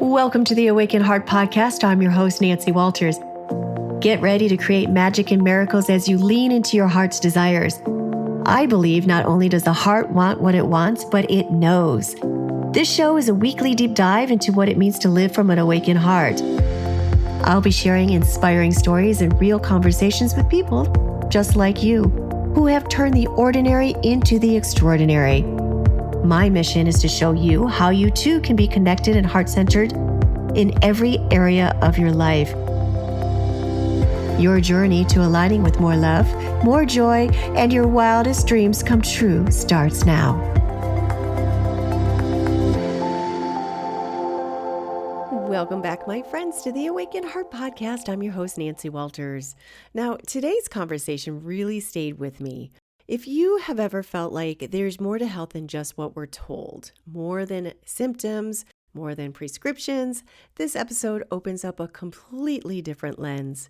Welcome to the Awaken Heart podcast. I'm your host, Nancy Walters. Get ready to create magic and miracles as you lean into your heart's desires. I believe not only does the heart want what it wants, but it knows. This show is a weekly deep dive into what it means to live from an awakened heart. I'll be sharing inspiring stories and real conversations with people just like you, who have turned the ordinary into the extraordinary. My mission is to show you how you too can be connected and heart-centered in every area of your life. Your journey to aligning with more love, more joy, and your wildest dreams come true starts now. Welcome back, my friends, to the Awaken Heart podcast. I'm your host, Nancy Walters. Now, today's conversation really stayed with me. If you have ever felt like there's more to health than just what we're told, more than symptoms, more than prescriptions, this episode opens up a completely different lens.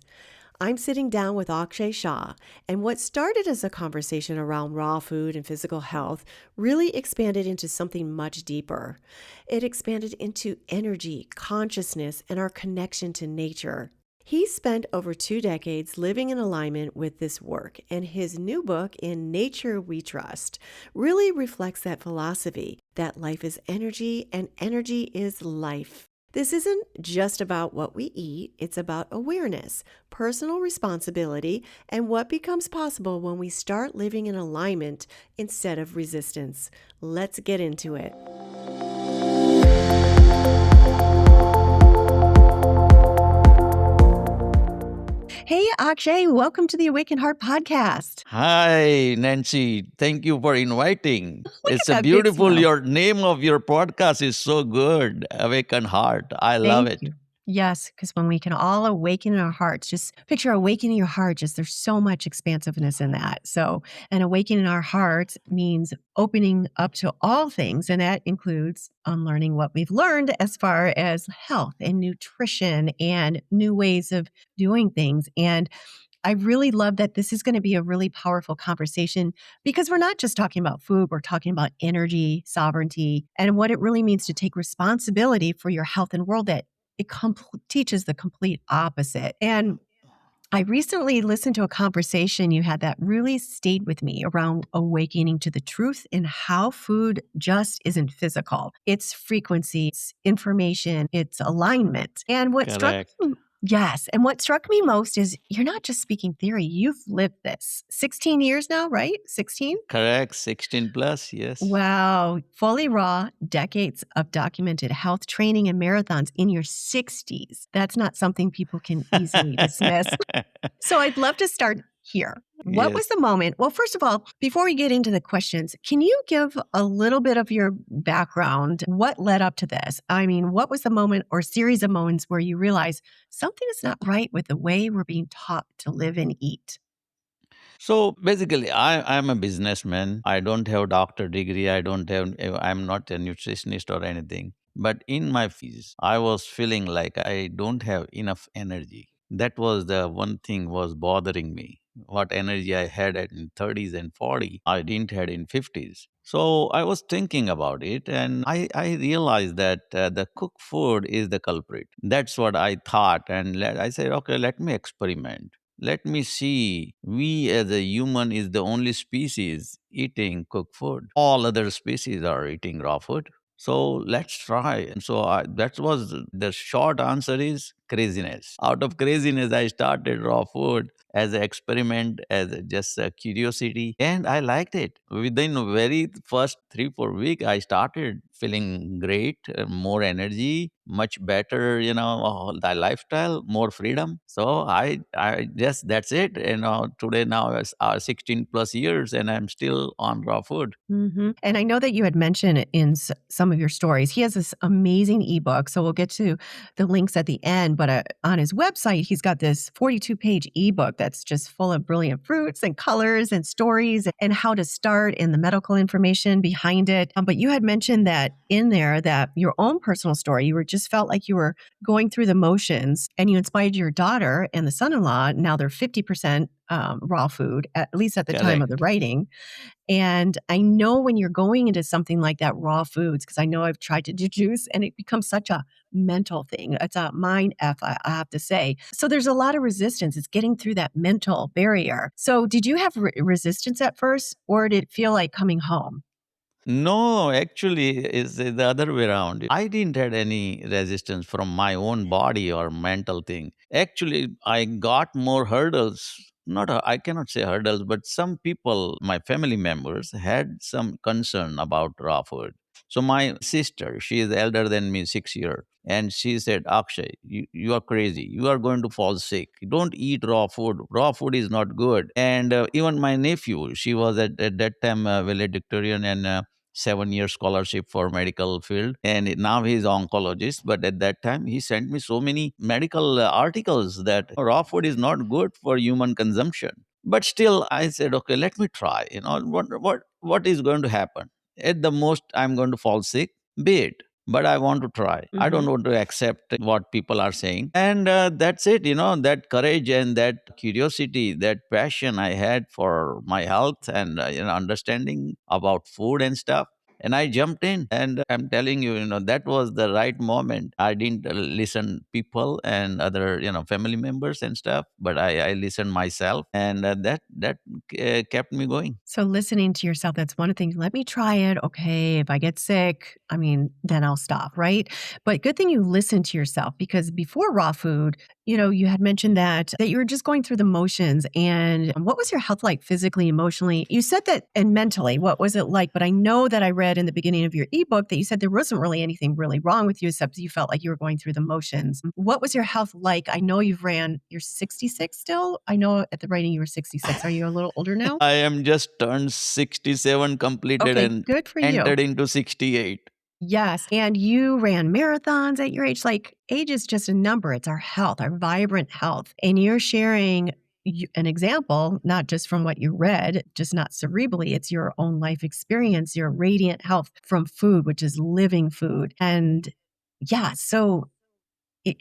I'm sitting down with Axay Shah, and what started as a conversation around raw food and physical health really expanded into something much deeper. It expanded into energy, consciousness, and our connection to nature. He spent over 2 decades living in alignment with this work, and his new book, In Nature We Trust, really reflects that philosophy that life is energy and energy is life. This isn't just about what we eat, it's about awareness, personal responsibility, and what becomes possible when we start living in alignment instead of resistance. Let's get into it. Hey, Axay, welcome to the Awaken Heart podcast. Hi, Nancy. Thank you for inviting. It's a that big beautiful, smile. your name of your podcast is so good. Awaken Heart. I love Thank it. you. Yes, because when we can all awaken in our hearts, just picture awakening your heart, just there's so much expansiveness in that. So, and awakening our hearts means opening up to all things, and that includes unlearning what we've learned as far as health and nutrition and new ways of doing things. And I really love that this is going to be a really powerful conversation because we're not just talking about food, we're talking about energy, sovereignty, and what it really means to take responsibility for your health and world that it teaches the complete opposite. And I recently listened to a conversation you had that really stayed with me around awakening to the truth and how food just isn't physical. It's frequency, it's information, it's alignment. And what struck Correct. me, yes, and what struck me most is you're not just speaking theory, you've lived this. 16 years now, right? 16? Correct. 16 plus. Yes. Wow, fully raw, decades of documented health training and marathons in your 60s. That's not something people can easily dismiss. So I'd love to start here. What was Yes. the moment? Well, first of all, before we get into the questions, can you give a little bit of your background? What led up to this? I mean, what was the moment or series of moments where you realized something is not right with the way we're being taught to live and eat? So basically, I'm a businessman. I don't have doctor degree. I'm not a nutritionist or anything. But in my fees, I was feeling like I don't have enough energy. That was the one thing was bothering me. What energy I had in 30s and 40, I didn't had in 50s. So I was thinking about it and I realized that the cooked food is the culprit. That's what I thought. And I said, okay, let me experiment. Let me see. We as a human is the only species eating cooked food. All other species are eating raw food. So let's try. And so that was the short answer is craziness. Out of craziness, I started raw food as an experiment, as just a curiosity, and I liked it. Within the very first 3 4 weeks, I started feeling great, more energy, much better. The lifestyle, more freedom. So I just that's it. Today now it's 16 plus years, and I'm still on raw food. And I know that you had mentioned it in some of your stories. He has this amazing ebook. So we'll get to the links at the end. But on his website, he's got this 42-page ebook that's just full of brilliant fruits and colors and stories and how to start and the medical information behind it. But you had mentioned that in there that your own personal story, you were just felt like you were going through the motions and you inspired your daughter and the son-in-law. Now they're 50% raw food, at least at the time of the Correct. writing. And I know when you're going into something like that, raw foods, because I know I've tried to do juice and it becomes such a mental thing. It's a mind F, I have to say. So there's a lot of resistance. It's getting through that mental barrier. So did you have resistance at first, or did it feel like coming home? No, actually, it's the other way around. I didn't had any resistance from my own body or mental thing. Actually, I got more hurdles. Not, I cannot say hurdles, but some people, my family members, had some concern about raw food. So my sister, she is elder than me 6 years, and she said, Akshay, you are crazy. You are going to fall sick. Don't eat raw food. Raw food is not good. And even my nephew, she was at that time valedictorian and 7 year scholarship for medical field, and now he's oncologist. But at that time he sent me so many medical articles that raw food is not good for human consumption. But still I said, okay, let me try. What is going to happen? At the most I'm going to fall sick, be it, but I want to try. I don't Mhm. want to accept what people are saying. And that's it. That courage and that curiosity, that passion I had for my health and understanding about food and stuff, and I jumped in. And I'm telling you, that was the right moment. I didn't listen people and other family members and stuff, but I listened myself, and that kept me going. So listening to yourself, that's one thing. Let me try it. Okay, if I get sick, I mean, then I'll stop, right? But good thing you listen to yourself, because before raw food, you had mentioned that you were just going through the motions. And what was your health like physically, emotionally? You said that, and mentally, what was it like? But I know that I read in the beginning of your ebook that you said there wasn't really anything really wrong with you, except you felt like you were going through the motions. What was your health like? I know you're 66 still. I know at the writing you were 66. Are you a little older now? I am just turned 67, completed, Okay, and good for you. entered into 68. Yes, and you ran marathons at your age. Like, age is just a number. It's our health, our vibrant health. And you're sharing an example, not just from what you read, just not cerebrally. It's your own life experience, your radiant health from food, which is living food. And yeah, so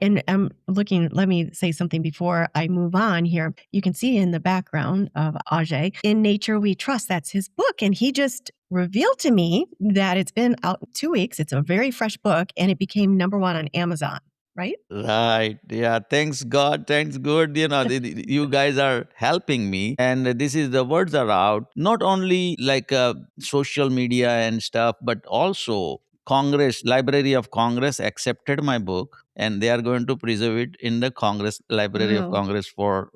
and I'm looking, let me say something before I move on here. You can see in the background of Ajay, In Nature We Trust. That's his book. And he just revealed to me that it's been out 2 weeks. It's a very fresh book and it became number one on Amazon, right? Right. Yeah. Thanks God. Thanks good. You guys are helping me. And this is the words are out, not only like social media and stuff, but also Congress, Library of Congress accepted my book, and they are going to preserve it in the Congress, Library of Wow. Congress for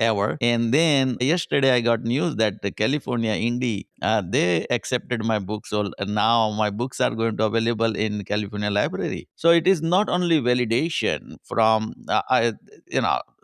ever. And then yesterday I got news that the California Indy, they accepted my book. So now my books are going to available in California Library. So it is not only validation from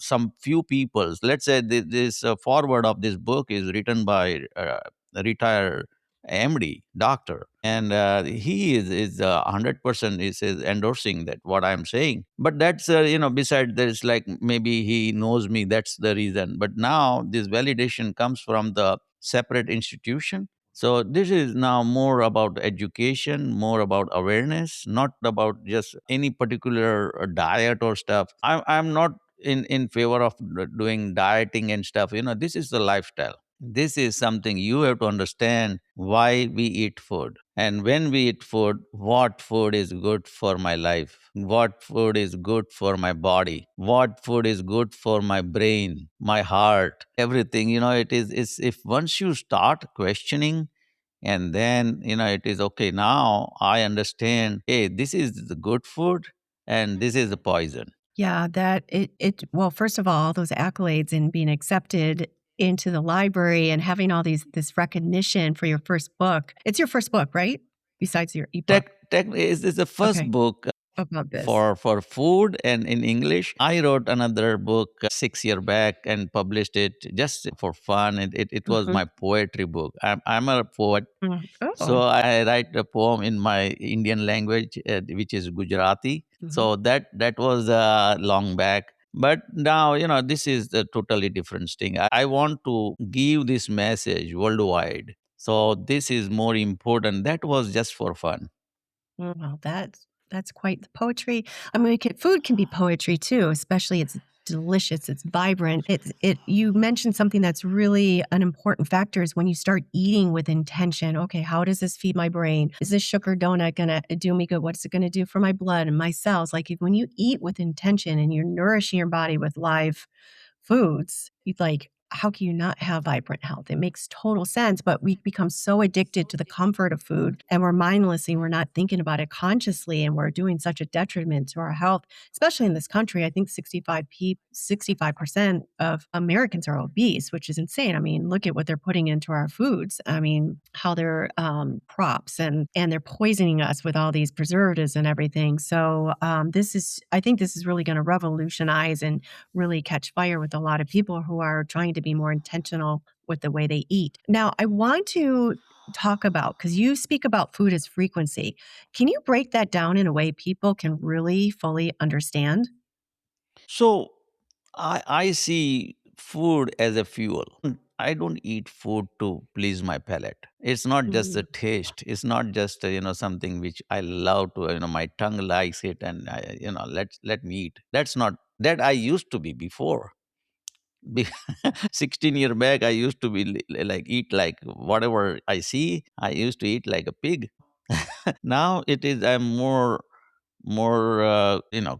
some few peoples. Let's say this forward of this book is written by a retired MD doctor, and he is 100% is endorsing that what I'm saying. But that's beside, there's like maybe he knows me. That's the reason. But now this validation comes from the separate institution. So this is now more about education, more about awareness, not about just any particular diet or stuff. I'm not in favor of doing dieting and stuff. This is the lifestyle. This is something you have to understand why we eat food. And when we eat food, what food is good for my life? What food is good for my body? What food is good for my brain, my heart, everything? It's if once you start questioning, and then it is okay, now I understand, hey, this is the good food and this is the poison. Yeah, that well, first of all, those accolades and being accepted into the library and having all this recognition for your first book. It's your first book, right? Besides your ebook. Tech is the first Okay. book About this. for food and in English. I wrote another book 6 year back and published it just for fun. It was Mhm. my poetry book. I'm a poet. Mm. So Oh. I write a poem in my Indian language, which is Gujarati. Mhm. So that was long back. But now, this is a totally different thing. I want to give this message worldwide. So this is more important. That was just for fun. Well, that's quite the poetry. I mean, food can be poetry too, especially its delicious, it's vibrant. You mentioned something that's really an important factor is when you start eating with intention. Okay, how does this feed my brain? Is this sugar donut gonna do me good? What's it gonna do for my blood and my cells? Like when you eat with intention and you're nourishing your body with live foods, you like, how can you not have vibrant health? It makes total sense, but we become so addicted to the comfort of food and we're mindlessly, we're not thinking about it consciously, and we're doing such a detriment to our health, especially in this country. I think 65% of Americans are obese, which is insane. I mean, look at what they're putting into our foods. I mean, how they're crops and they're poisoning us with all these preservatives and everything. So I think this is really going to revolutionize and really catch fire with a lot of people who are trying to be more intentional with the way they eat. Now, I want to talk about, because you speak about food as frequency. Can you break that down in a way people can really fully understand? So I see food as a fuel. I don't eat food to please my palate. It's not just a Mhm. taste. It's not just something which I love to my tongue likes it, and let me eat. That's not that I used to be before. Be- 16-year back, I used to be like eat like whatever I see. I used to eat like a pig. Now it is I'm more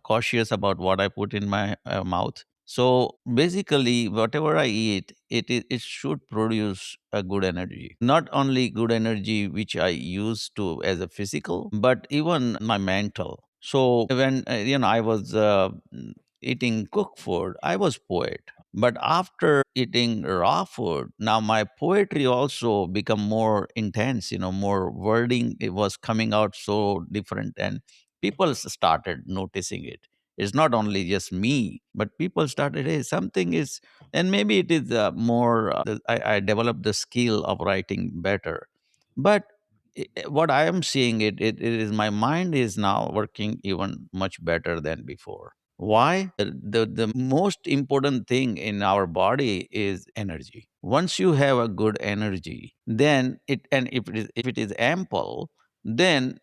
cautious about what I put in my mouth. So basically, whatever I eat, it should produce a good energy. Not only good energy which I use to as a physical, but even my mental. So when I was eating cooked food, I was poet. But after eating raw food, now my poetry also become more intense. More wording. It was coming out so different, and people started noticing it. It's not only just me, but people started, hey, something is, and maybe it is more, I developed the skill of writing better. But what I am seeing, it is my mind is now working even much better than before. Why? The most important thing in our body is energy. Once you have a good energy, then if it is ample, then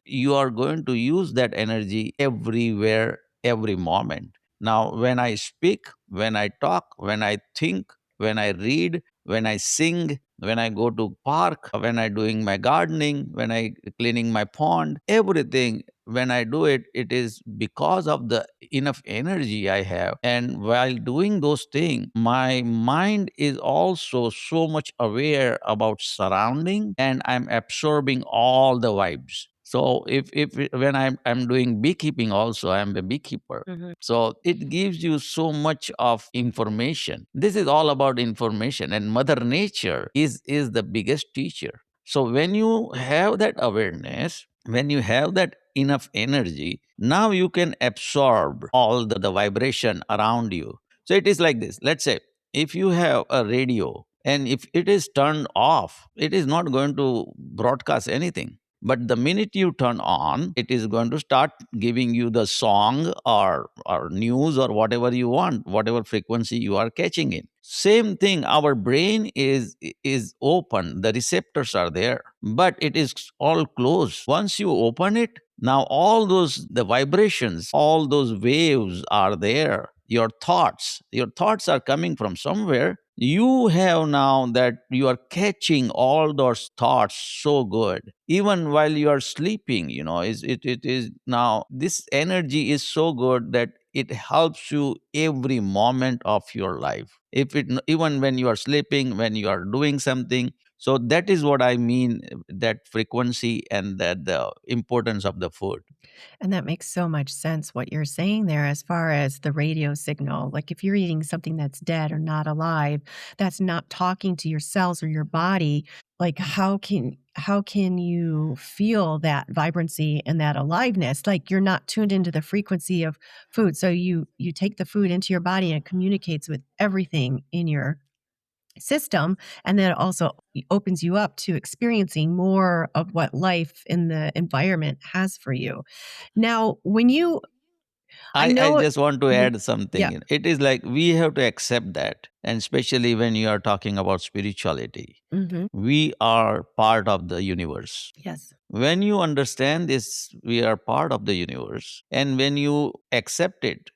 you are going to use that energy everywhere, every moment. Now when I speak, when I talk, when I think, when I read, when I sing, when I go to park, when I doing my gardening, when I cleaning my pond, everything, when I do it, it is because of the enough energy I have. And while doing those things, my mind is also so much aware about surrounding, and I'm absorbing all the vibes. So when I'm doing beekeeping also, I'm a beekeeper. Mhm. So it gives you so much of information. This is all about information, and Mother Nature is the biggest teacher. So when you have that awareness, when you have that enough energy, now you can absorb all the vibration around you. So it is like this. Let's say if you have a radio and if it is turned off, it is not going to broadcast anything. But the minute you turn on, it is going to start giving you the song or news or whatever you want, whatever frequency you are catching in. Same thing, our brain is open, the receptors are there, but it is all closed. Once you open it, now all those the vibrations, all those waves are there. Your thoughts are coming from somewhere. You have now that you are catching all those thoughts so good even while you are sleeping. It is now this energy is so good that it helps you every moment of your life, even when you are sleeping, when you are doing something. So that is what I mean, that frequency and that the importance of the food. And that makes so much sense what you're saying there as far as the radio signal. Like if you're eating something that's dead or not alive, that's not talking to your cells or your body, like how can you feel that vibrancy and that aliveness? Like you're not tuned into the frequency of food. So you take the food into your body and it communicates with everything in your system, and then it also opens you up to experiencing more of what life in the environment has for you. Now, when you I I know. just want to Mhm. add something. Yeah. It is like we have to accept that, and especially when you are talking about spirituality, Mhm. we are part of the universe. Yes. When you understand this, we are part of the universe, and when you accept it,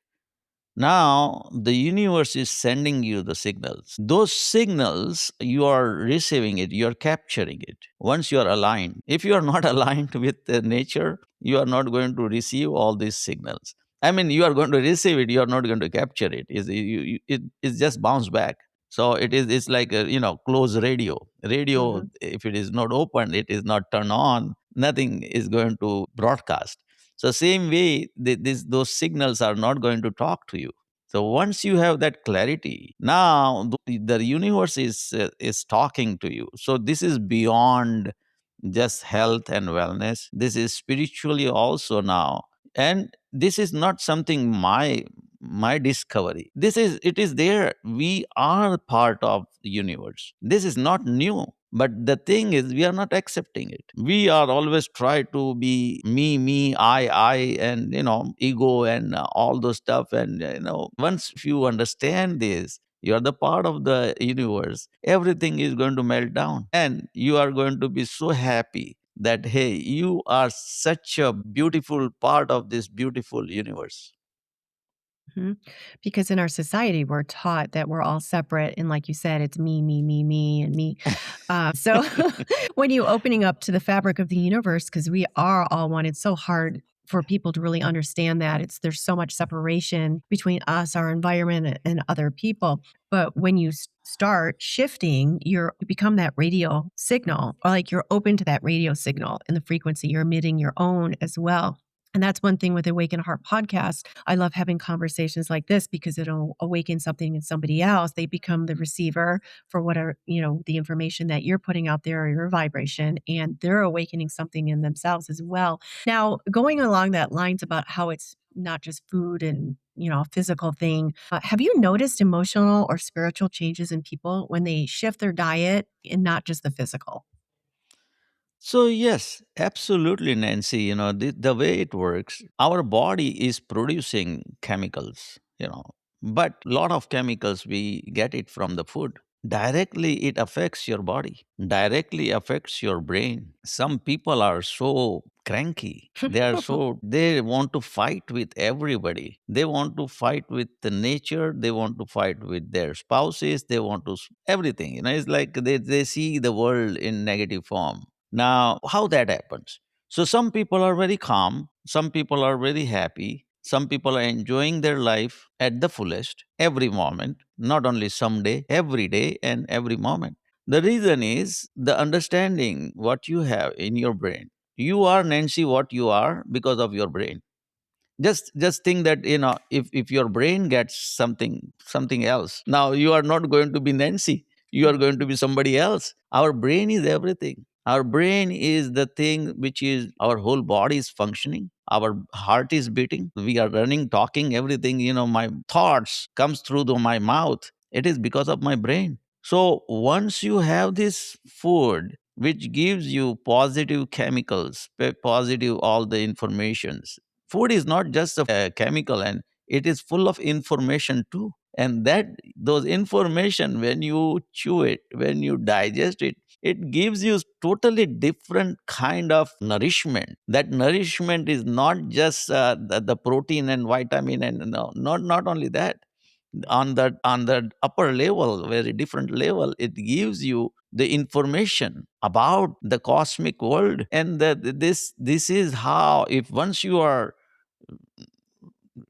Now, the universe is sending you the signals. Those signals, you are receiving it, you are capturing it. Once you are aligned, if you are not aligned with the nature, you are not going to receive all these signals. I mean, you are going to receive it, you are not going to capture it. It's just bounce back. So it's like a, closed radio. Radio, Hmm. if it is not open, it is not turned on, nothing is going to broadcast. So same way, those signals are not going to talk to you. So once you have that clarity, now the universe is talking to you. So this is beyond just health and wellness. This is spiritually also now, and this is not something my discovery. It is there. We are part of the universe. This is not new. But the thing is, we are not accepting it. We are always try to be me, I, and ego and all those stuff. And once you understand this, you are the part of the universe. Everything is going to melt down, and you are going to be so happy that hey, you are such a beautiful part of this beautiful universe. Mhm. Because in our society, we're taught that we're all separate. And like you said, it's me, me, me, me, and me. So when you opening up to the fabric of the universe, because we are all one, it's so hard for people to really understand that there's so much separation between us, our environment, and other people. But when you start shifting, you become that radio signal, or like you're open to that radio signal in the frequency. You're emitting your own as well. And that's one thing with the Awaken Heart podcast. I love having conversations like this because it'll awaken something in somebody else. They become the receiver for whatever, the information that you're putting out there or your vibration, and they're awakening something in themselves as well. Now, going along that lines about how it's not just food and, a physical thing, have you noticed emotional or spiritual changes in people when they shift their diet and not just the physical? So, yes, absolutely, Nancy. The way it works, our body is producing chemicals, but a lot of chemicals we get it from the food. Directly, it affects your body, directly affects your brain. Some people are so cranky. They want to fight with everybody. They want to fight with the nature. They want to fight with their spouses. They want to, everything. It's like they see the world in negative form. Now, how that happens? So, some people are very calm, some people are very happy, some people are enjoying their life at the fullest every moment, not only someday, every day, and every moment. The reason is the understanding what you have in your brain. You are, Nancy, what you are because of your brain. Just think that if your brain gets something else, now you are not going to be Nancy, you are going to be somebody else. Our brain is everything. Our brain is the thing which is our whole body is functioning, our heart is beating, we are running, talking, everything. My thoughts comes through my mouth. It is because of my brain. So once you have this food which gives you positive chemicals, positive all the informations. Food is not just a chemical, and it is full of information too. And that those information, when you chew it, when you digest it, it gives you totally different kind of nourishment. That nourishment is not just the protein and vitamin, and no, not only that. On the upper level, very different level, it gives you the information about the cosmic world. And this is how, if once you are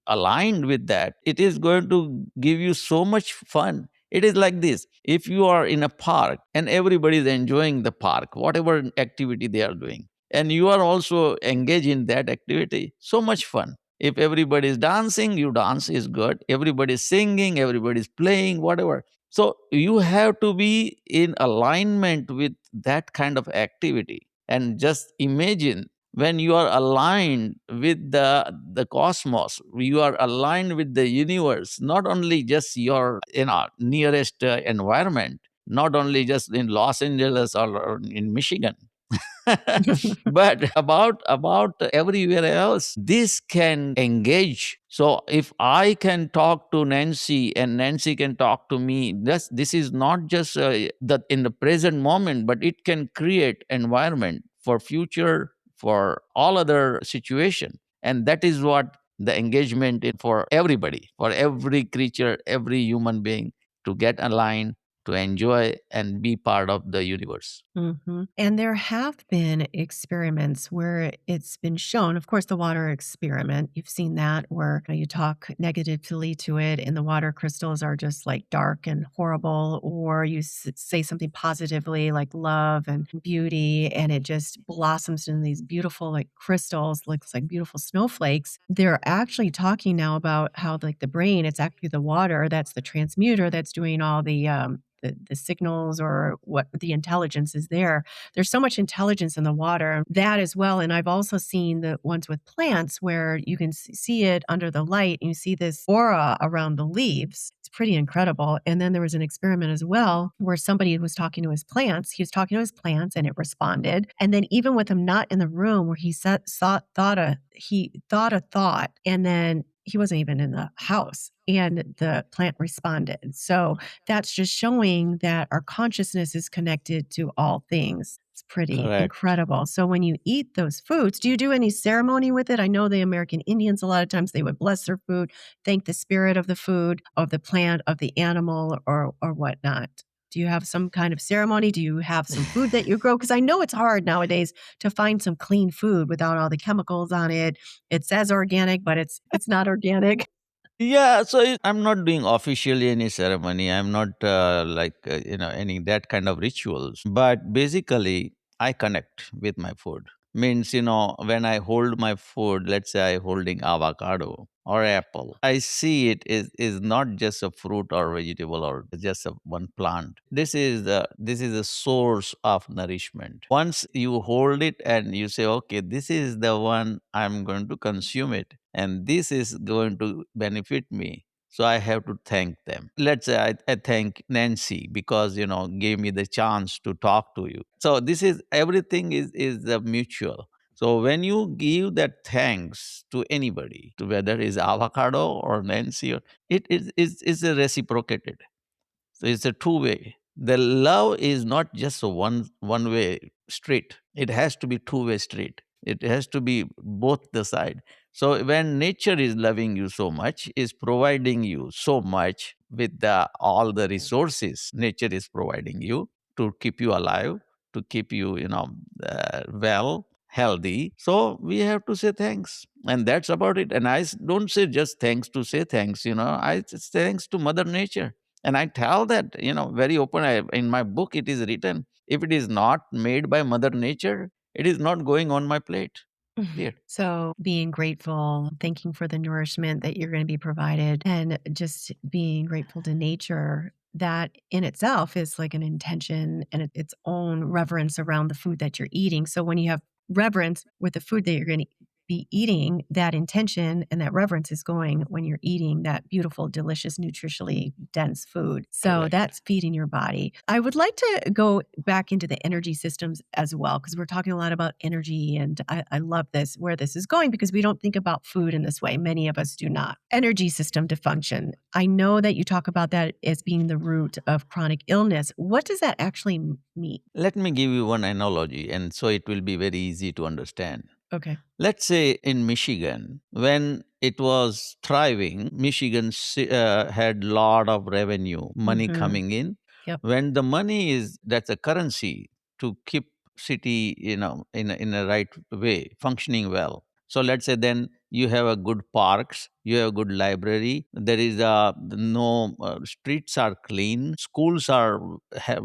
aligned with that, it is going to give you so much fun. It is like this: if you are in a park and everybody is enjoying the park, whatever activity they are doing, and you are also engaged in that activity, so much fun. If everybody is dancing, you dance, is good. Everybody is singing, everybody is playing, whatever. So you have to be in alignment with that kind of activity. And just imagine, when you are aligned with the cosmos, you are aligned with the universe, not only just your nearest environment, not only just in Los Angeles or in Michigan, but about everywhere else, this can engage. So if I can talk to Nancy and Nancy can talk to me, this is not just that in the present moment, but it can create environment for future, for all other situation. And that is what the engagement for everybody, for every creature, every human being to get aligned, to enjoy and be part of the universe. And there have been experiments where it's been shown, of course, the water experiment, you've seen that where you talk negatively to it and the water crystals are just like dark and horrible, or you say something positively like love and beauty, and it just blossoms in these beautiful like crystals, looks like beautiful snowflakes. They're actually talking now about how like the brain, it's actually the water that's the transmuter that's doing all the signals or what the intelligence is there. There's so much intelligence in the water, that as well. And I've also seen the ones with plants where you can see it under the light and you see this aura around the leaves. It's pretty incredible. And then there was an experiment as well where somebody was talking to his plants. He was talking to his plants and it responded. And then even with him not in the room, where he thought a thought, and then he wasn't even in the house and the plant responded. So that's just showing that our consciousness is connected to all things. It's pretty Correct. incredible. So when you eat those foods, do you do any ceremony with it? I know the American Indians, a lot of times they would bless their food, thank the spirit of the food, of the plant, of the animal, or whatnot. Do you have some kind of ceremony? Do you have some food that you grow? Because I know it's hard nowadays to find some clean food without all the chemicals on it. It says organic, but it's not organic. Yeah, so I'm not doing officially any ceremony. I'm not any that kind of rituals. But basically, I connect with my food. Means, when I hold my food, let's say I holding avocado or apple, I see it is not just a fruit or vegetable or just one plant. This is a source of nourishment. Once you hold it and you say, okay, this is the one I'm going to consume it, and this is going to benefit me, so I have to thank them. Let's say I thank Nancy because gave me the chance to talk to you. So this is everything is mutual. So when you give that thanks to anybody, to whether it's avocado or Nancy, is a reciprocated. So it's a two way. The love is not just a one way street. It has to be two-way street. It has to be both the side. So when nature is loving you so much, is providing you so much with all the resources nature is providing you to keep you alive, to keep you well, healthy. So we have to say thanks, and that's about it. And don't say just thanks to say thanks. I just thanks to Mother Nature, and I tell that, very open. In my book, it is written, if it is not made by Mother Nature, it is not going on my plate. Period. So being grateful, thanking for the nourishment that you're going to be provided, and just being grateful to nature, that in itself is like an intention and its own reverence around the food that you're eating. So when you have reverence with the food that you're going to be eating, that intention and that reverence is going when you're eating that beautiful, delicious, nutritionally dense food. So Correct. that's feeding your body. I would like to go back into the energy systems as well, because we're talking a lot about energy. And I love this, where this is going, because we don't think about food in this way. Many of us do not. Energy system dysfunction. I know that you talk about that as being the root of chronic illness. What does that actually mean? Let me give you one analogy, and so it will be very easy to understand. Okay. Let's say in Michigan, when it was thriving, Michigan had lot of revenue, money Hmm. coming in. Yep. When the money that's a currency to keep city, in a right way, functioning well. So let's say then you have a good parks, you have a good library. There is no streets are clean, schools are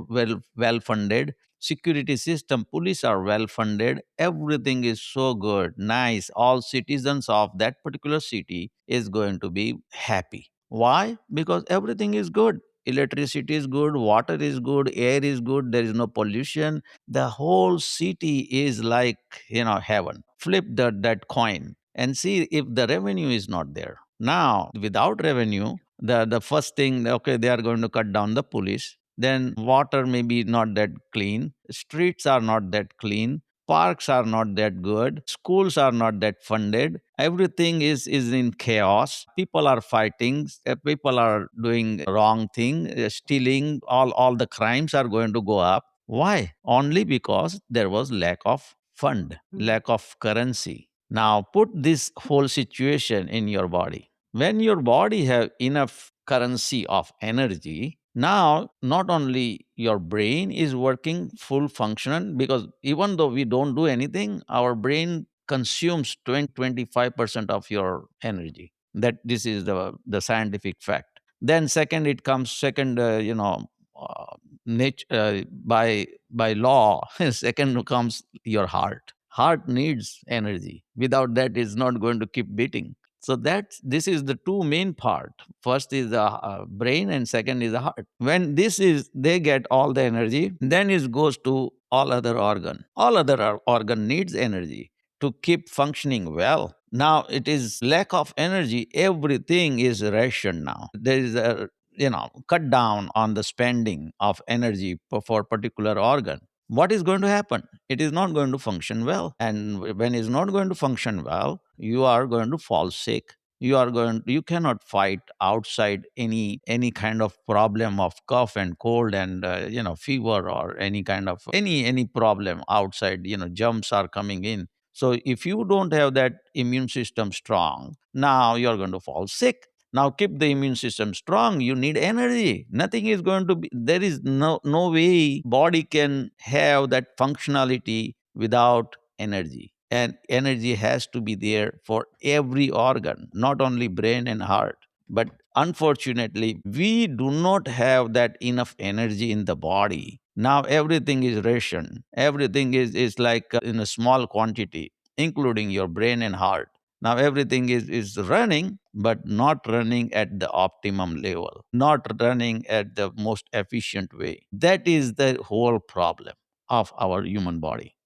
well funded, security system, police are well funded, everything is so good, nice, all citizens of that particular city is going to be happy. Why? Because everything is good, electricity is good, water is good, air is good, there is no pollution, the whole city is like heaven. Flip that coin and see if the revenue is not there. Now without revenue, the first thing, okay, they are going to cut down the police, then water may be not that clean, streets are not that clean, parks are not that good, schools are not that funded, everything is in chaos, people are fighting, people are doing wrong thing, stealing, all the crimes are going to go up. Why? Only because there was lack of fund, Mm. lack of currency. Now put this whole situation in your body. When your body have enough currency of energy, now not only your brain is working full function, because even though we don't do anything, our brain consumes 20 25% of your energy. That this is the scientific fact. Then second, it comes second, uh, by law. Second comes your heart needs energy. Without that, it's not going to keep beating. So this is the two main part. First is the brain, and second is the heart. When this is they get all the energy, then it goes to all other organ. All other organ needs energy to keep functioning well. Now it is lack of energy. Everything is ration now. There is a cut down on the spending of energy for particular organ. What is going to happen? It is not going to function well. And when it's not going to function well, you are going to fall sick. You cannot fight outside any kind of problem of cough and cold and fever, or any kind of any problem outside. Germs are coming in. So if you don't have that immune system strong, now you're going to fall sick. Now keep the immune system strong. You need energy. Nothing is going to be, there is no way body can have that functionality without energy. And energy has to be there for every organ, not only brain and heart. But unfortunately, we do not have that enough energy in the body. Now everything is ration. Everything is like in a small quantity, including your brain and heart. Now everything is running, but not running at the optimum level, not running at the most efficient way. That is the whole problem of our human body.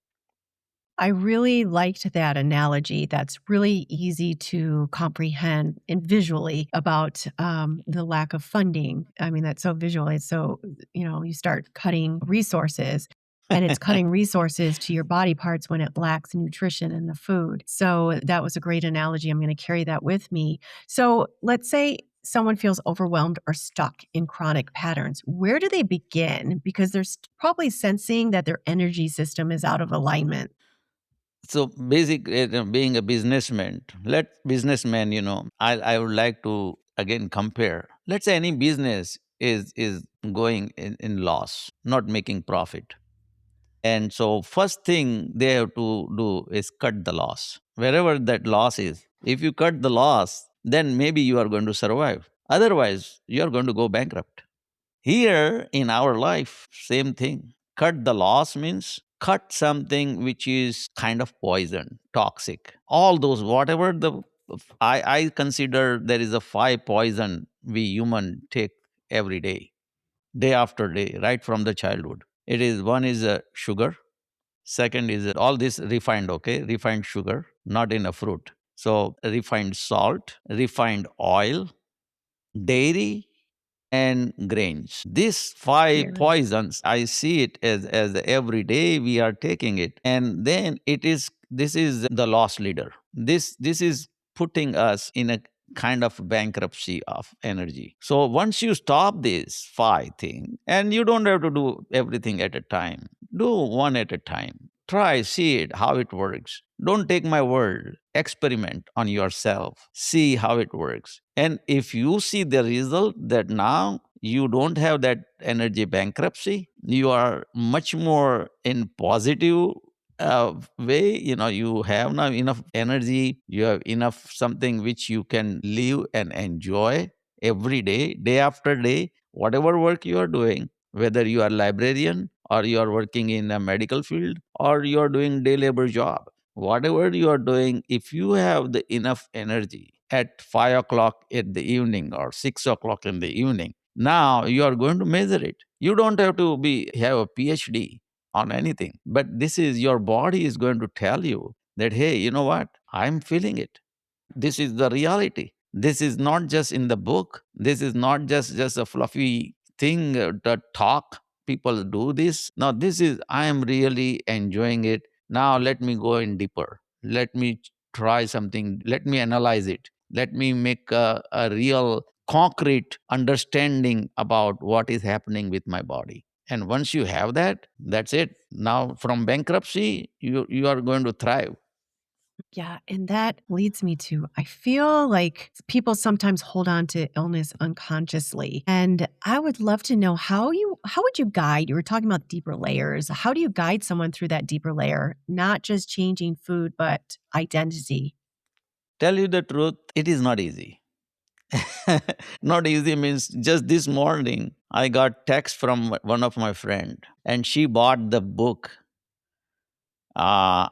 I really liked that analogy. That's really easy to comprehend and visually about the lack of funding. I mean, that's so visual. It's so, you start cutting resources and it's cutting resources to your body parts when it lacks nutrition in the food. So that was a great analogy. I'm going to carry that with me. So let's say someone feels overwhelmed or stuck in chronic patterns. Where do they begin? Because they're probably sensing that their energy system is out of alignment. So basically, being a businessman, I would like to again compare. Let's say any business is going in loss, not making profit. And so first thing they have to do is cut the loss. Wherever that loss is, if you cut the loss, then maybe you are going to survive. Otherwise, you are going to go bankrupt. Here in our life, same thing. Cut the loss means cut something which is kind of poison, toxic. All those, whatever I consider there is a five poison we human take every day after day, right from the childhood. It is one is sugar. Second is all this refined, okay, refined sugar, not in a fruit. So refined salt, refined oil, dairy, and grains. These five Very. poisons, I see it as every day we are taking it. And then this is the loss leader. This is putting us in a kind of bankruptcy of energy. So once you stop this five thing, and you don't have to do everything at a time, do one at a time. Try, see it, how it works. Don't take my word. Experiment on yourself. See how it works. And if you see the result that now you don't have that energy bankruptcy, you are much more in positive way. You have now enough energy, you have enough something which you can live and enjoy every day, day after day, whatever work you are doing, whether you are librarian or you are working in a medical field or you are doing day labor job, whatever you are doing, if you have the enough energy at 5 o'clock in the evening or 6 o'clock in the evening, now you are going to measure it. You don't have to be have a PhD on anything, but this is your body is going to tell you that, hey, you know what, I'm feeling it. This is the reality. This is not just in the book. This is not just a fluffy thing, the talk. People do this. Now, this is, I am really enjoying it. Now, let me go in deeper. Let me try something. Let me analyze it. Let me make a real concrete understanding about what is happening with my body. And once you have that, that's it. Now, from bankruptcy, you are going to thrive. Yeah, and that leads me to I feel like people sometimes hold on to illness unconsciously. And I would love to know how would you guide? You were talking about deeper layers. How do you guide someone through that deeper layer, not just changing food, but identity? Tell you the truth, it is not easy. Not easy means just this morning I got text from one of my friend and she bought the book. Uh,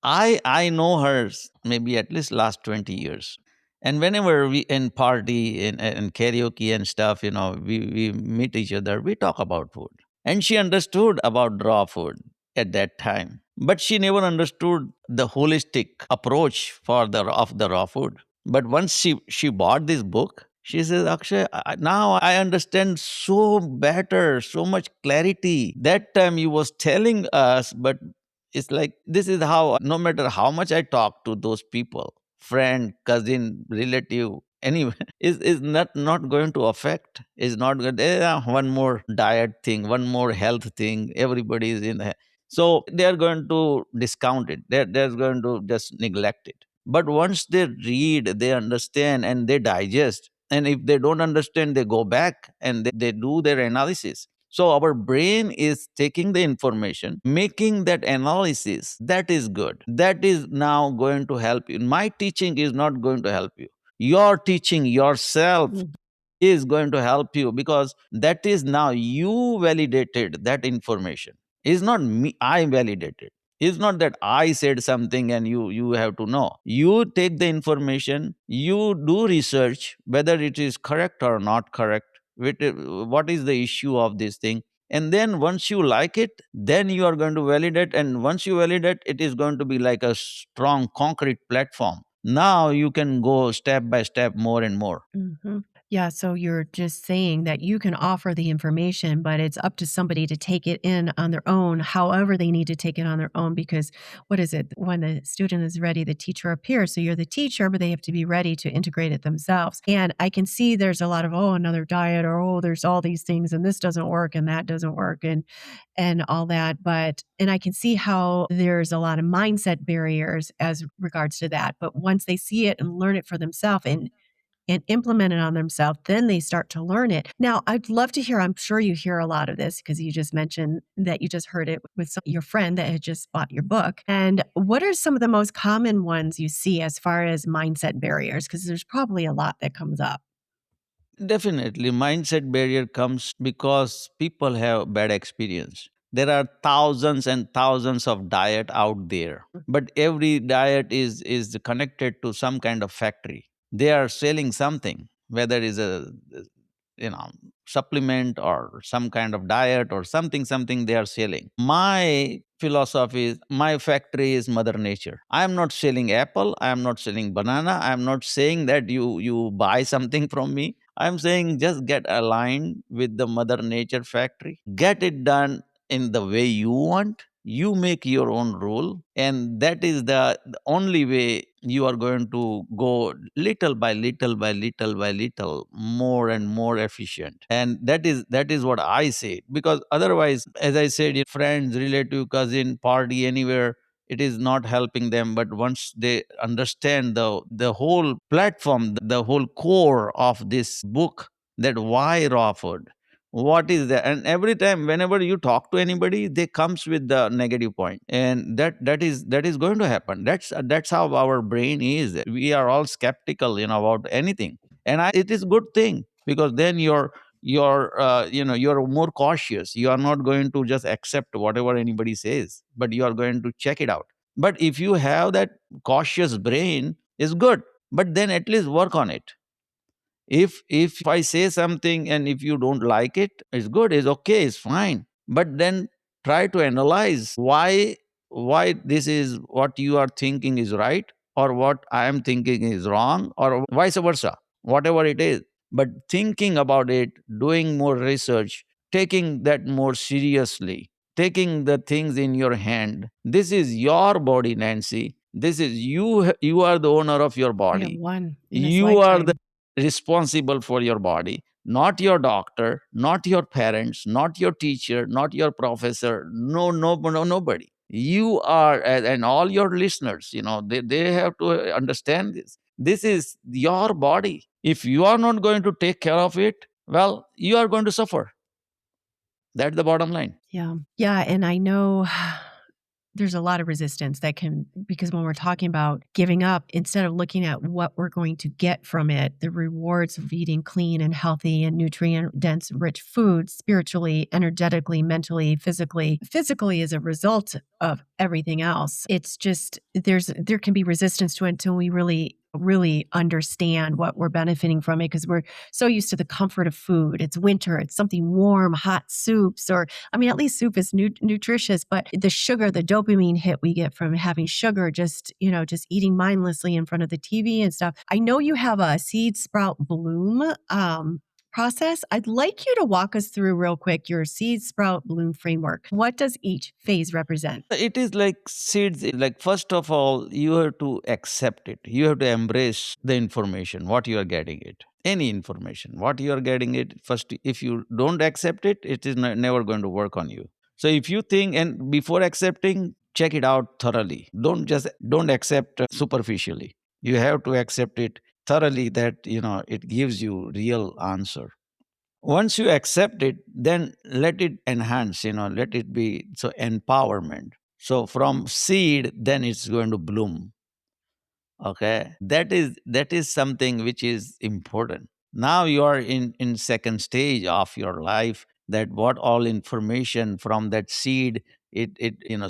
I know her maybe at least last 20 years. And whenever we in party and karaoke and stuff, we meet each other, we talk about food. And she understood about raw food at that time. But she never understood the holistic approach for the raw food. But once she bought this book, she says, Akshay, now I understand so better, so much clarity. That time you was telling us, but it's like this is how no matter how much I talk to those people, friend, cousin, relative, anyway, is not going to affect. Is not going. One more diet thing, one more health thing. Everybody is in. So they are going to discount it. They're going to just neglect it. But once they read, they understand, and they digest. And if they don't understand, they go back and they do their analysis. So our brain is taking the information, making that analysis. That is good. That is now going to help you. My teaching is not going to help you. Your teaching yourself is going to help you because that is now you validated that information. It's not me, I validated. It's not that I said something and you have to know. You take the information, you do research whether it is correct or not correct, what is the issue of this thing. And then once you like it, then you are going to validate. And once you validate, it is going to be like a strong concrete platform. Now you can go step by step more and more. Mhm. Yeah, so you're just saying that you can offer the information, but it's up to somebody to take it in on their own, however they need to take it on their own, because what is it? When the student is ready, the teacher appears. So you're the teacher, but they have to be ready to integrate it themselves. And I can see there's a lot of, oh, another diet, or oh, there's all these things and this doesn't work and that doesn't work and all that. But and I can see how there's a lot of mindset barriers as regards to that. But once they see it and learn it for themselves and implement it on themselves, then they start to learn it. Now, I'd love to hear, I'm sure you hear a lot of this because you just mentioned that you just heard it with your friend that had just bought your book. And what are some of the most common ones you see as far as mindset barriers? Because there's probably a lot that comes up. Definitely, mindset barrier comes because people have bad experience. There are thousands and thousands of diet out there, but every diet is connected to some kind of factory. They are selling something, whether it is a you know supplement or some kind of diet or something they are selling. My philosophy is my factory is mother nature. I am not selling apple, I am not selling banana, I am not saying that you buy something from me. I'm saying just get aligned with the mother nature factory, get it done in the way you want. You make your own rule, and that is the only way you are going to go little by little by little by little more and more efficient. And that is what I say, because otherwise, as I said, if friends, relative, cousin, party, anywhere, it is not helping them. But once they understand the whole platform, the whole core of this book, that why raw food, what is that, and every time whenever you talk to anybody, they comes with the negative point, and that is going to happen. That's how our brain is. We are all skeptical, about anything. And it is good thing, because then you're more cautious. You are not going to just accept whatever anybody says, but you are going to check it out. But if you have that cautious brain, is good, but then at least work on it. If I say something and if you don't like it, it's good, it's okay, it's fine. But then try to analyze why this is what you are thinking is right, or what I am thinking is wrong, or vice versa, whatever it is. But thinking about it, doing more research, taking that more seriously, taking the things in your hand. This is your body, Nancy. This is you are the owner of your We have body. one in this You are the lifetime. responsible for your body, not your doctor, not your parents, not your teacher, not your professor. No, no, no, nobody. You are, and all your listeners, they have to understand this. This is your body. If you are not going to take care of it, well, you are going to suffer. That's the bottom line. Yeah. Yeah. And I know there's a lot of resistance that can, because when we're talking about giving up, instead of looking at what we're going to get from it, the rewards of eating clean and healthy and nutrient dense, rich food, spiritually, energetically, mentally, physically as a result of everything else. It's just, there can be resistance to it until we really understand what we're benefiting from it, because we're so used to the comfort of food. It's winter, it's something warm, hot soups, or I mean, at least soup is nutritious, but the sugar, the dopamine hit we get from having sugar, just eating mindlessly in front of the TV and stuff. I know you have a seed sprout bloom process. I'd like you to walk us through real quick your seed sprout bloom framework. What does each phase represent? It is like seeds. Like, first of all, you have to accept it. You have to embrace the information, what you are getting it. Any information, what you are getting it. First, if you don't accept it, it is never going to work on you. So if you think, and before accepting, check it out thoroughly. Don't accept superficially. You have to accept it thoroughly, that it gives you real answer. Once you accept it, then let it enhance, let it be so empowerment. So from seed, then it's going to bloom. Okay, that is something which is important. Now you are in second stage of your life, that what all information from that seed, it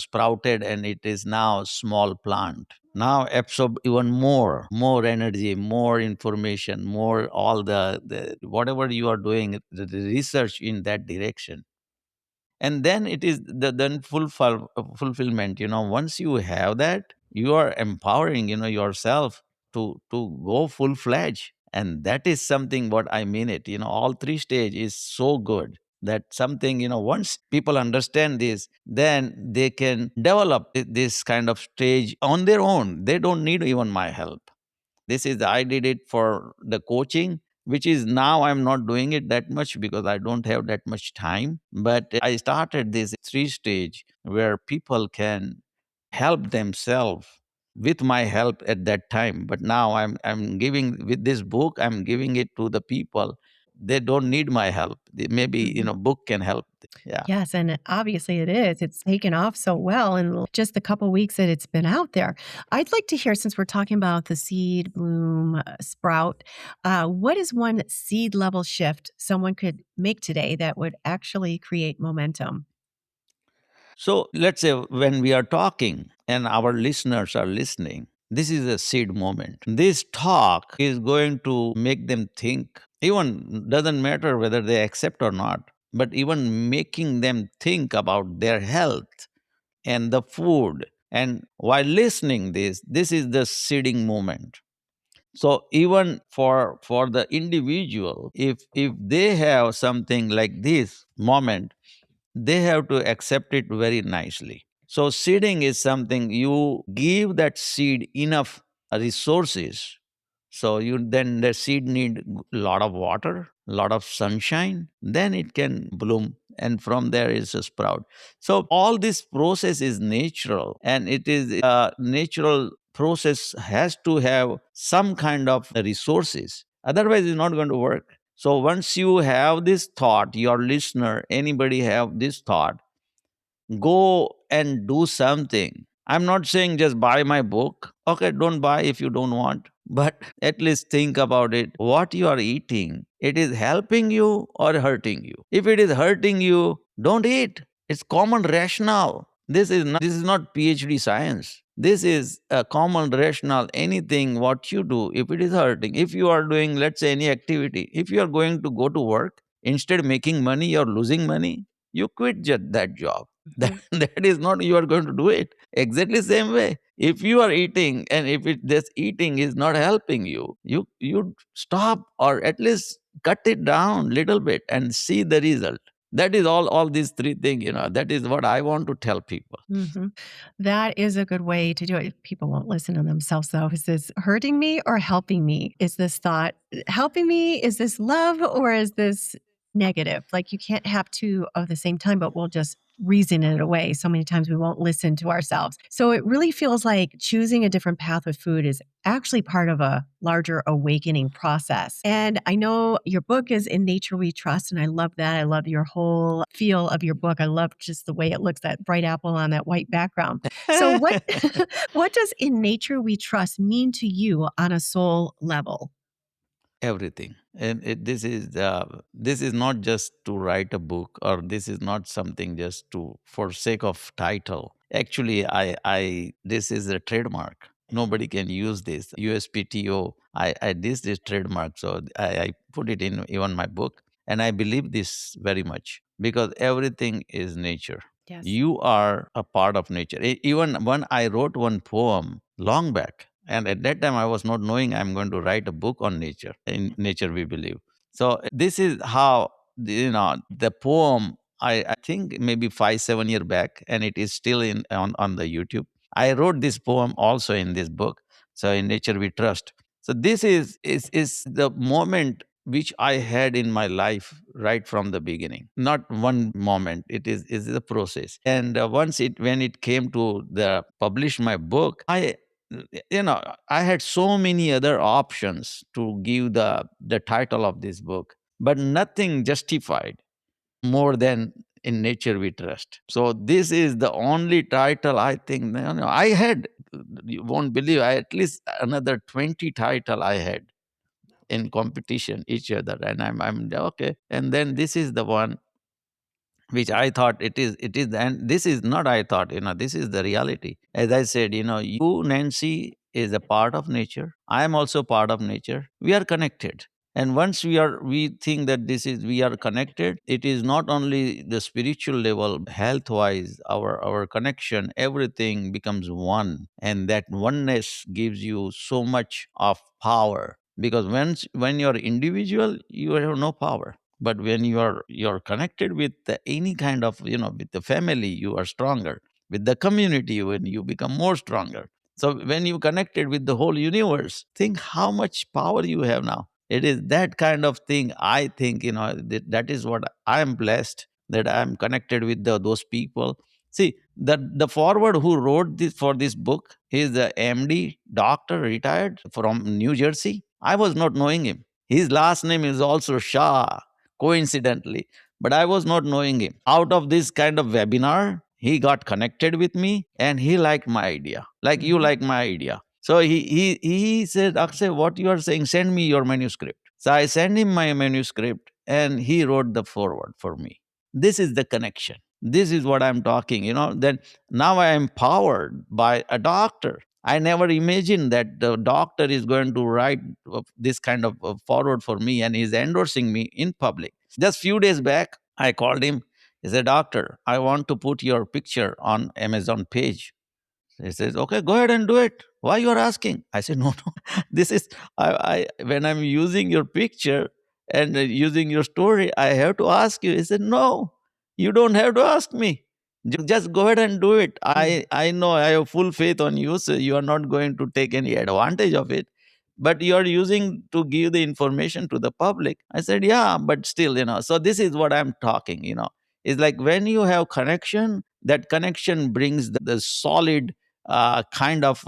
sprouted, and it is now small plant, now absorb even more energy, more information, more all the whatever you are doing, the research in that direction. And then it is then fulfillment. Once you have that, you are empowering yourself to go full fledged. And that is something what I mean it. All three stage is so good, that something, once people understand this, then they can develop this kind of stage on their own. They don't need even my help. This is, I did it for the coaching, which is now I'm not doing it that much because I don't have that much time. But I started this three stage where people can help themselves with my help at that time. But now I'm giving, with this book, I'm giving it to the people. They don't need my help. Maybe, book can help. Yeah. Yes, and obviously it is. It's taken off so well in just the couple weeks that it's been out there. I'd like to hear, since we're talking about the seed, bloom, sprout, what is one seed level shift someone could make today that would actually create momentum? So let's say when we are talking and our listeners are listening, this is a seed moment. This talk is going to make them think. Even doesn't matter whether they accept or not, but even making them think about their health and the food. And while listening this is the seeding moment. So even for the individual, if they have something like this moment, they have to accept it very nicely. So seeding is something, you give that seed enough resources. So you, then the seed need a lot of water, a lot of sunshine, then it can bloom, and from there is a sprout. So all this process is natural, and it is a natural process, has to have some kind of resources. Otherwise, it's not going to work. So once you have this thought, your listener, anybody have this thought, go and do something. I'm not saying just buy my book. Okay, don't buy if you don't want, but at least think about it. What you are eating, it is helping you or hurting you? If it is hurting you, don't eat. It's common rationale. This is not PhD science. This is a common rationale. Anything what you do, if it is hurting, if you are doing, let's say, any activity, if you are going to go to work, instead making money or losing money, you quit that job. that, Mhm. that is not, you are going to do it exactly same way. If you are eating, and if this eating is not helping you, you stop, or at least cut it down little bit and see the result. That is all these three things, that is what I want to tell people. Mhm. That is a good way to do it. People won't listen to themselves, though. Is this hurting me or helping me? Is this thought helping me? Is this love or is this negative? Like, you can't have two of the same time, but we'll just reason it away. So many times we won't listen to ourselves. So it really feels like choosing a different path with food is actually part of a larger awakening process. And I know your book is In Nature We Trust, and I love that. I love your whole feel of your book. I love just the way it looks, that bright apple on that white background. So what what does In Nature We Trust mean to you on a soul level? Everything. And this is not just to write a book, or this is not something just to for sake of title. Actually, I this is a trademark. Nobody can use this USPTO. I this trademark, so I put it in even my book, and I believe this very much because everything is nature. Yes. You are a part of nature. Even when I wrote one poem long back, and at that time I was not knowing I'm going to write a book on nature. In nature we believe. So this is how the poem. I think maybe 5 7 year back, and it is still in on the YouTube. I wrote this poem also in this book. So in nature we trust. So this is the moment which I had in my life right from the beginning. Not one moment. It is a process. And once it when it came to the publish my book, I had so many other options to give the title of this book, but nothing justified more than In Nature We Trust. So this is the only title I think. I had, you won't believe, I at least another 20 title I had in competition each other, and I'm okay. And then this is the one which I thought it is, and this is not I thought, this is the reality. As I said, you, Nancy, is a part of nature. I am also part of nature. We are connected. And once we think that we are connected, it is not only the spiritual level, health wise, our connection, everything becomes one. And that oneness gives you so much of power. Because when you're individual, you have no power, but when you're connected with any kind of, with the family, you are stronger. With the community, when you become more stronger. So when you connected with the whole universe, think how much power you have now. It is that kind of thing. I think, that is what I am blessed, that I am connected with those people. See, the forward who wrote this for this book is the MD doctor, retired from New Jersey. I was not knowing him. His last name is also Shah, coincidentally, but I was not knowing him. Out of this kind of webinar, he got connected with me and he liked my idea, like you like my idea. So he said, Akshay, what you are saying, send me your manuscript. So I sent him my manuscript and he wrote the forward for me. This is the connection. This is what I'm talking, then now I am powered by a doctor. I never imagined that the doctor is going to write this kind of forward for me and is endorsing me in public. Just few days back, I called him. He said, Doctor, I want to put your picture on Amazon page. He says, okay, go ahead and do it. Why you are asking? I said, no, no. This is, when I'm using your picture and using your story, I have to ask you. He said, no, you don't have to ask me. Just go ahead and do it. I know I have full faith on you, so you are not going to take any advantage of it. But you are using to give the information to the public. I said, yeah, but still, So this is what I'm talking. It's like when you have connection, that connection brings the solid kind of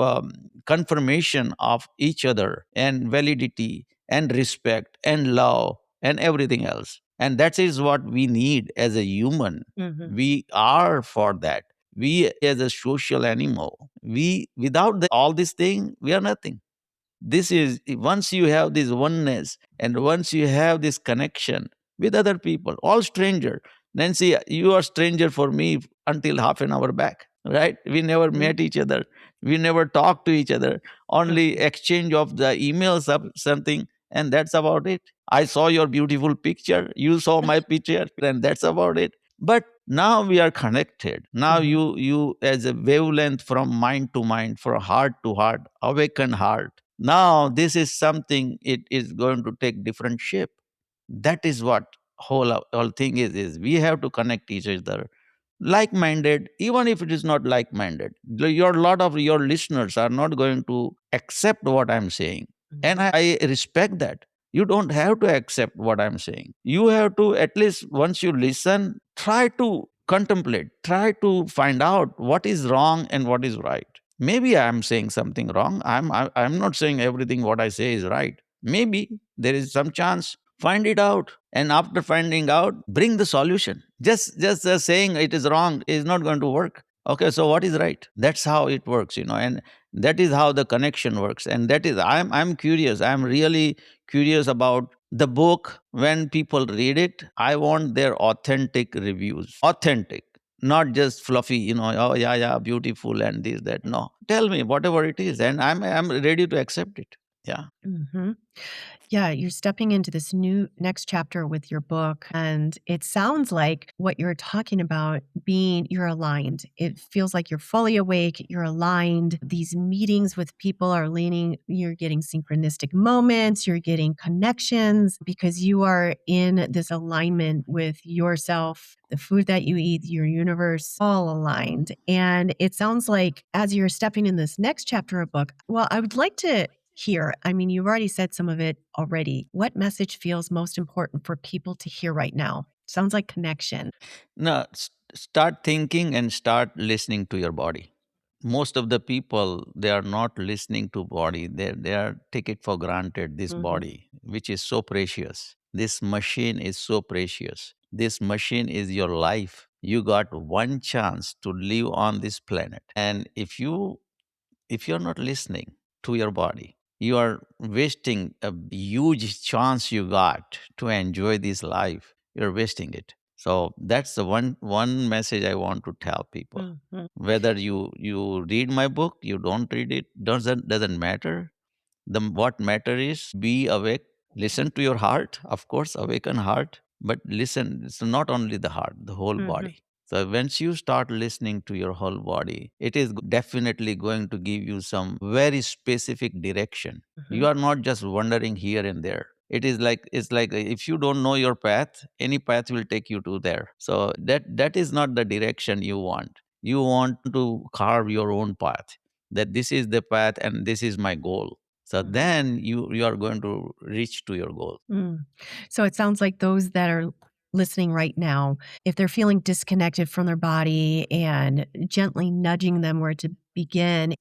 confirmation of each other and validity and respect and love and everything else. And that is what we need as a human. We are for that. We as a social animal, we without all this thing, we are nothing. This is once you have this oneness and once you have this connection with other people, all stranger. Nancy, you are stranger for me until half an hour back, right? We never met each other. We never talked to each other. Only exchange of the emails of something, and that's about it. I saw your beautiful picture. You saw my picture, and that's about it. But now we are connected. Now you as a wavelength from mind to mind, from heart to heart, awakened heart. Now this is something, it is going to take different shape. That is what whole thing is we have to connect each other, like minded. Even if it is not like minded, your lot of your listeners are not going to accept what I'm saying, and I respect that. You don't have to accept what I'm saying. You have to, at least once you listen, try to contemplate, try to find out what is wrong and what is right. Maybe I'm saying something wrong. I'm not saying everything what I say is right. Maybe there is some chance. Find it out, and after finding out, bring the solution. Just saying it is wrong is not going to work. Okay, so what is right? That's how it works, and that is how the connection works. And that is, I'm curious. I'm really curious about the book. When people read it, I want their authentic reviews. Authentic, not just fluffy, oh yeah, yeah, beautiful and this, that. No. Tell me whatever it is, and I'm ready to accept it. Yeah. Hmm. Yeah, you're stepping into this new next chapter with your book. And it sounds like what you're talking about being you're aligned. It feels like you're fully awake, you're aligned. These meetings with people are leaning, you're getting synchronistic moments, you're getting connections because you are in this alignment with yourself, the food that you eat, your universe, all aligned. And it sounds like as you're stepping in this next chapter of book, well, I would like to hear. I mean, you've already said some of it already. What message feels most important for people to hear right now? Sounds like connection. Now, start thinking and start listening to your body. Most of the people, they are not listening to body. They are take it for granted, this Hmm. body, which is so precious. This machine is so precious. This machine is your life. You got one chance to live on this planet. And if you're not listening to your body, you are wasting a huge chance you got to enjoy this life. You're wasting it. So that's the one message I want to tell people. Hmm. Whether you read my book, you don't read it, doesn't matter. What matter is be awake, listen to your heart, of course, awaken heart, but listen. So not only the heart, the whole Hmm. body. So once you start listening to your whole body, it is definitely going to give you some very specific direction. Hmm. You are not just wandering here and there. It's like if you don't know your path, any path will take you to there. So that is not the direction you want. You want to carve your own path, that this is the path and this is my goal. So Hmm. then you are going to reach to your goal. Mm. So it sounds like those that are listening right now, if they're feeling disconnected from their body and gently nudging them where to begin,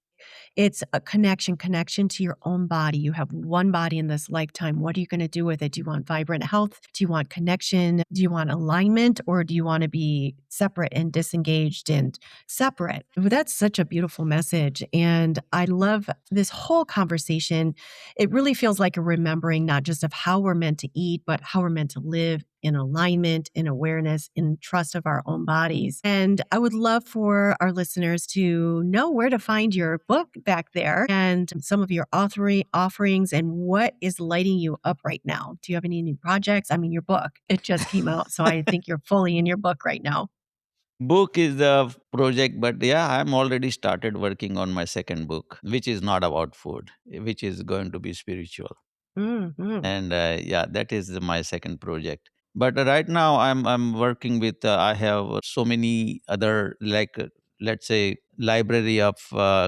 it's a connection to your own body. You have one body in this lifetime. What are you going to do with it? Do you want vibrant health? Do you want connection? Do you want alignment? Or do you want to be separate and disengaged and separate? Well, that's such a beautiful message. And I love this whole conversation. It really feels like a remembering not just of how we're meant to eat, but how we're meant to live in alignment, in awareness, in trust of our own bodies. And I would love for our listeners to know where to find your book back there and some of your authoring offerings and what is lighting you up right now. Do you have any new projects? I mean, your book, it just came out. So I think you're fully in your book right now. Book is the project, but yeah, I'm already started working on my second book, which is not about food, which is going to be spiritual. Hmm. And yeah, that is my second project. But right now I'm working with I have so many other, like let's say library of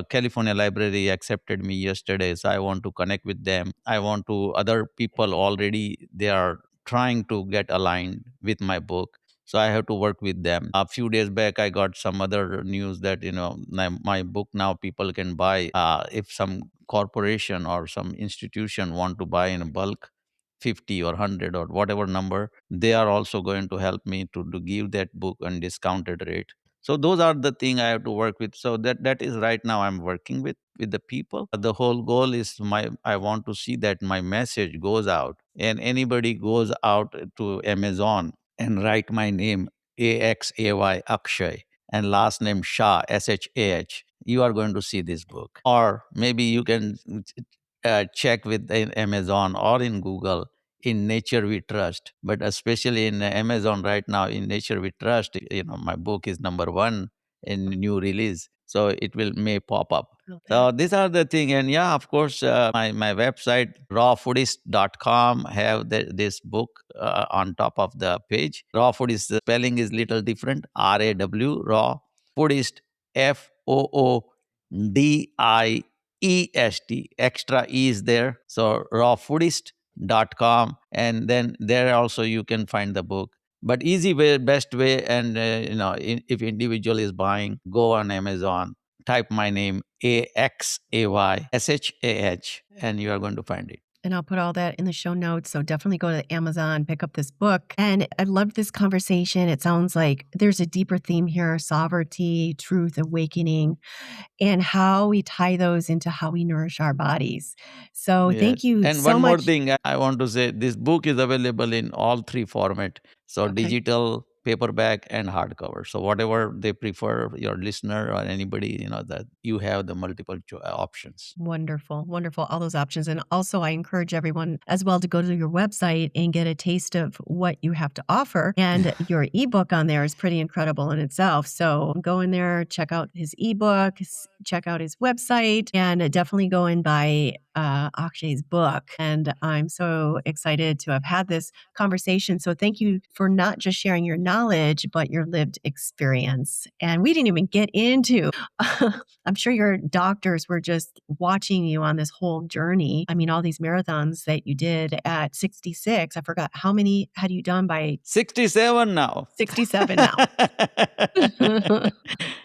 California library accepted me yesterday, so I want to connect with them. I want to other people already, they are trying to get aligned with my book, so I have to work with them. A few days back I got some other news that my book now people can buy, if some corporation or some institution want to buy in bulk 50 or 100 or whatever number, they are also going to help me to give that book on discounted rate. So those are the thing I have to work with. So that is right now I'm working with the people. The whole goal is I want to see that my message goes out, and anybody goes out to Amazon and write my name, Axay Akshay, and last name Shah, Shah, you are going to see this book. Or maybe you can check with Amazon or in Google, in Nature We Trust. But especially in Amazon right now, in Nature We Trust, my book is number one in new release. So it will may pop up. Oh, So these are the thing. And yeah, of course, my website, rawfoodist.com, have this book on top of the page. Raw Foodist, the spelling is little different. RAW, Raw Foodist, FOODIEST. Extra E is there. So rawfoodist.com. And then there also you can find the book. But easy way, best way, and if individual is buying, go on Amazon, type my name AXAYSHAH, and you are going to find it. And I'll put all that in the show notes. So definitely go to Amazon, pick up this book. And I loved this conversation. It sounds like there's a deeper theme here: sovereignty, truth, awakening, and how we tie those into how we nourish our bodies. So thank Yes. you And so one more much. thing I want to say, this book is available in all three format. So Okay. digital, paperback, and hardcover. So whatever they prefer, your listener or anybody, that you have the multiple options. Wonderful, wonderful. All those options. And also, I encourage everyone as well to go to your website and get a taste of what you have to offer. And your ebook on there is pretty incredible in itself. So go in there, check out his ebook, check out his website, and definitely go and buy Akshay's book. And I'm so excited to have had this conversation. So thank you for not just sharing your knowledge, but your lived experience. And we didn't even get into, I'm sure your doctors were just watching you on this whole journey. I mean, all these marathons that you did at 66. I forgot, how many had you done by 67 now. 67 now?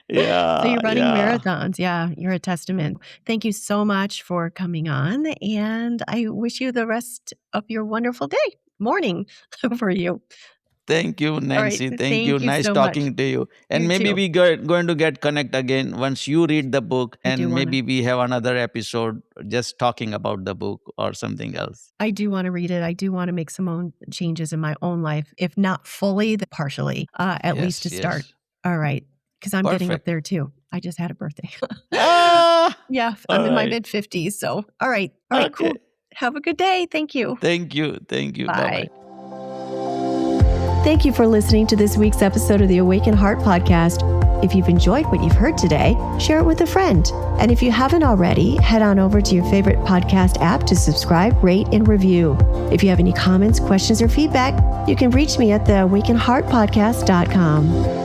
Yeah. So you're running yeah. marathons. Yeah, you're a testament. Thank you so much for coming on. And I wish you the rest of your wonderful day, morning for you. Thank you, All right. Nancy. Thank you. Thank you Nice so talking much. to you. And You maybe too. we going to get connect again once you read the book, I do and wanna. maybe we have another episode just talking about the book or something else. I do want to read it. I do want to make some own changes in my own life, if not fully, then partially, at least to Yes, start. yes. All right. Because I'm getting up Perfect. there too. I just had a birthday. Ah, Yeah, all I'm in my right. mid-50s. So, all right. All right, cool. Okay. Have a good day. Thank you. Thank you. Thank you. Bye. Bye-bye. Thank you for listening to this week's episode of the Awaken Heart podcast. If you've enjoyed what you've heard today, share it with a friend. And if you haven't already, head on over to your favorite podcast app to subscribe, rate, and review. If you have any comments, questions, or feedback, you can reach me at theawakenheartpodcast.com.